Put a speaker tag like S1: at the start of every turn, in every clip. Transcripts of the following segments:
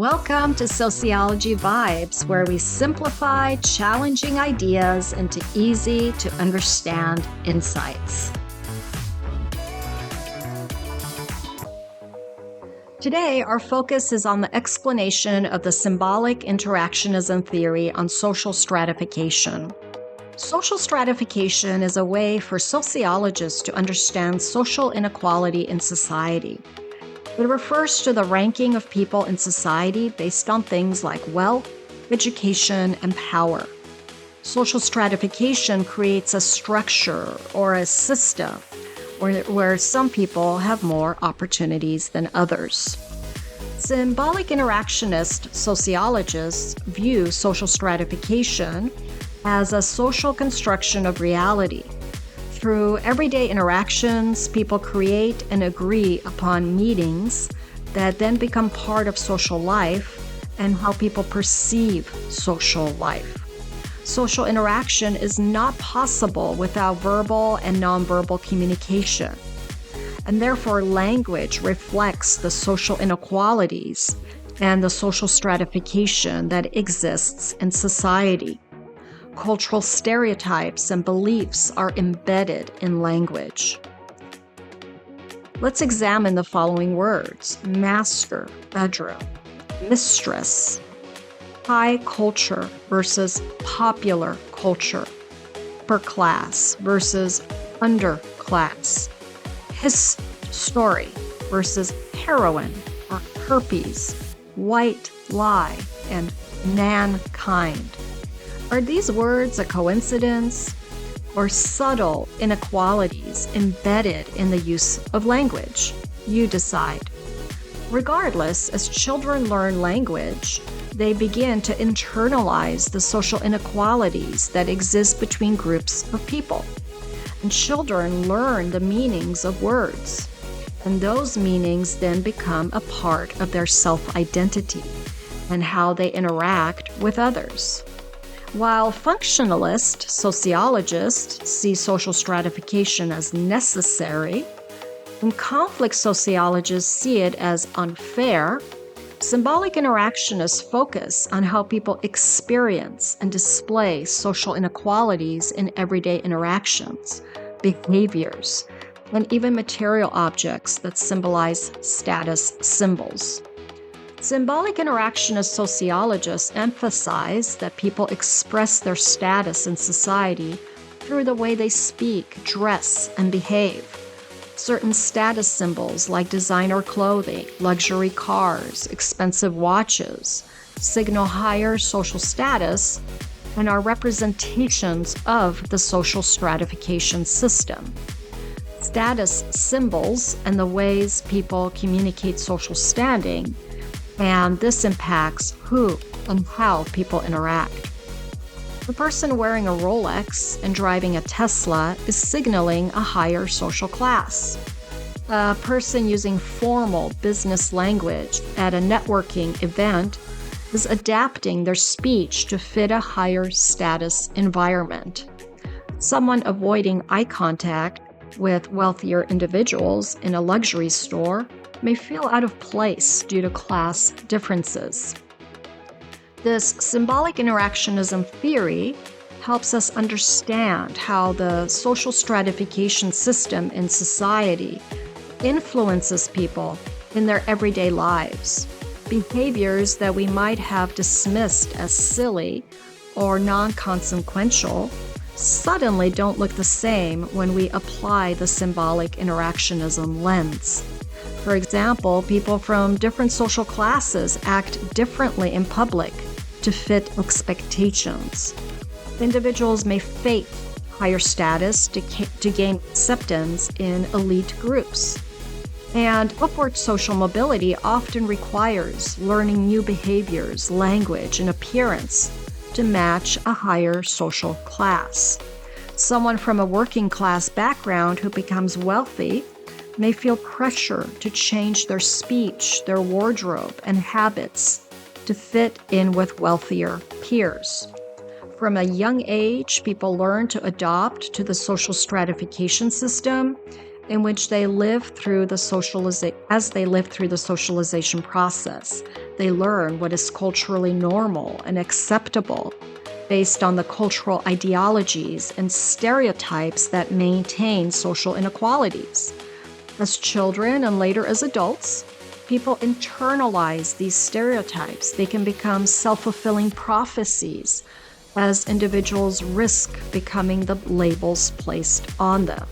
S1: Welcome to Sociology Vibes, where we simplify challenging ideas into easy to understand insights. Today, our focus is on the explanation of the symbolic interactionism theory on social stratification. Social stratification is a way for sociologists to understand social inequality in society. It refers to the ranking of people in society based on things like wealth, education, and power. Social stratification creates a structure or a system where some people have more opportunities than others. Symbolic interactionist sociologists view social stratification as a social construction of reality. Through everyday interactions, people create and agree upon meanings that then become part of social life and how people perceive social life. Social interaction is not possible without verbal and nonverbal communication, and therefore language reflects the social inequalities and the social stratification that exists in society. Cultural stereotypes and beliefs are embedded in language. Let's examine the following words: master, bedroom, mistress, high culture versus popular culture, upper class versus underclass, his story versus heroine or herpes, white lie, and mankind. Are these words a coincidence or subtle inequalities embedded in the use of language? You decide. Regardless, as children learn language, they begin to internalize the social inequalities that exist between groups of people. And children learn the meanings of words, and those meanings then become a part of their self-identity and how they interact with others. While functionalist sociologists see social stratification as necessary, and conflict sociologists see it as unfair, symbolic interactionists focus on how people experience and display social inequalities in everyday interactions, behaviors, and even material objects that symbolize status symbols. Symbolic interactionist sociologists emphasize that people express their status in society through the way they speak, dress, and behave. Certain status symbols like designer clothing, luxury cars, expensive watches signal higher social status and are representations of the social stratification system. Status symbols and the ways people communicate social standing, and this impacts who and how people interact. The person wearing a Rolex and driving a Tesla is signaling a higher social class. A person using formal business language at a networking event is adapting their speech to fit a higher status environment. Someone avoiding eye contact with wealthier individuals in a luxury store may feel out of place due to class differences. This symbolic interactionism theory helps us understand how the social stratification system in society influences people in their everyday lives. Behaviors that we might have dismissed as silly or non-consequential suddenly don't look the same when we apply the symbolic interactionism lens. For example, people from different social classes act differently in public to fit expectations. Individuals may fake higher status to gain acceptance in elite groups. And upward social mobility often requires learning new behaviors, language, and appearance to match a higher social class. Someone from a working class background who becomes wealthy may feel pressure to change their speech, their wardrobe, and habits to fit in with wealthier peers. From a young age, people learn to adopt to the social stratification system in which they live through the socialization process. They learn what is culturally normal and acceptable based on the cultural ideologies and stereotypes that maintain social inequalities. As children and later as adults, people internalize these stereotypes. They can become self-fulfilling prophecies as individuals risk becoming the labels placed on them.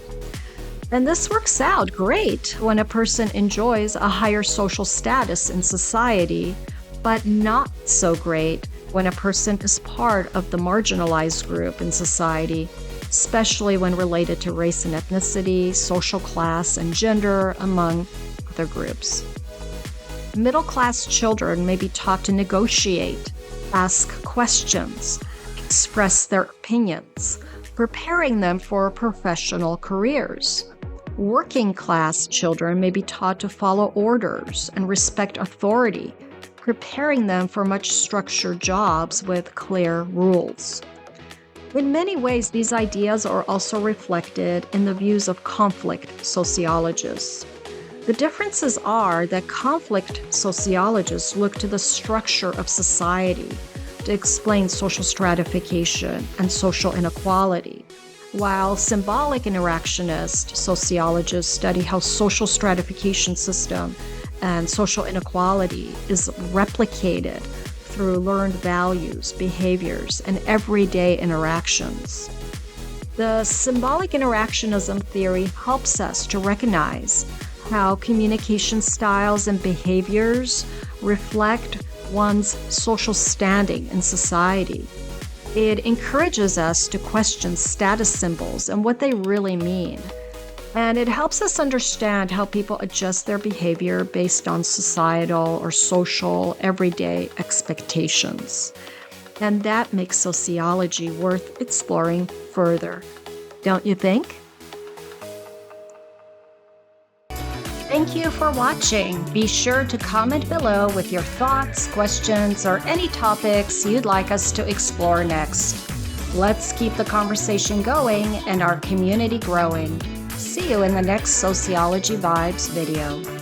S1: And this works out great when a person enjoys a higher social status in society, but not so great when a person is part of the marginalized group in society, especially when related to race and ethnicity, social class, and gender, among other groups. Middle-class children may be taught to negotiate, ask questions, express their opinions, preparing them for professional careers. Working-class children may be taught to follow orders and respect authority, preparing them for much structured jobs with clear rules. In many ways, these ideas are also reflected in the views of conflict sociologists. The differences are that conflict sociologists look to the structure of society to explain social stratification and social inequality, while symbolic interactionist sociologists study how social stratification system and social inequality is replicated through learned values, behaviors, and everyday interactions. The symbolic interactionism theory helps us to recognize how communication styles and behaviors reflect one's social standing in society. It encourages us to question status symbols and what they really mean. And it helps us understand how people adjust their behavior based on societal or social everyday expectations. And that makes sociology worth exploring further, don't you think? Thank you for watching. Be sure to comment below with your thoughts, questions, or any topics you'd like us to explore next. Let's keep the conversation going and our community growing. See you in the next Sociology Vibes video.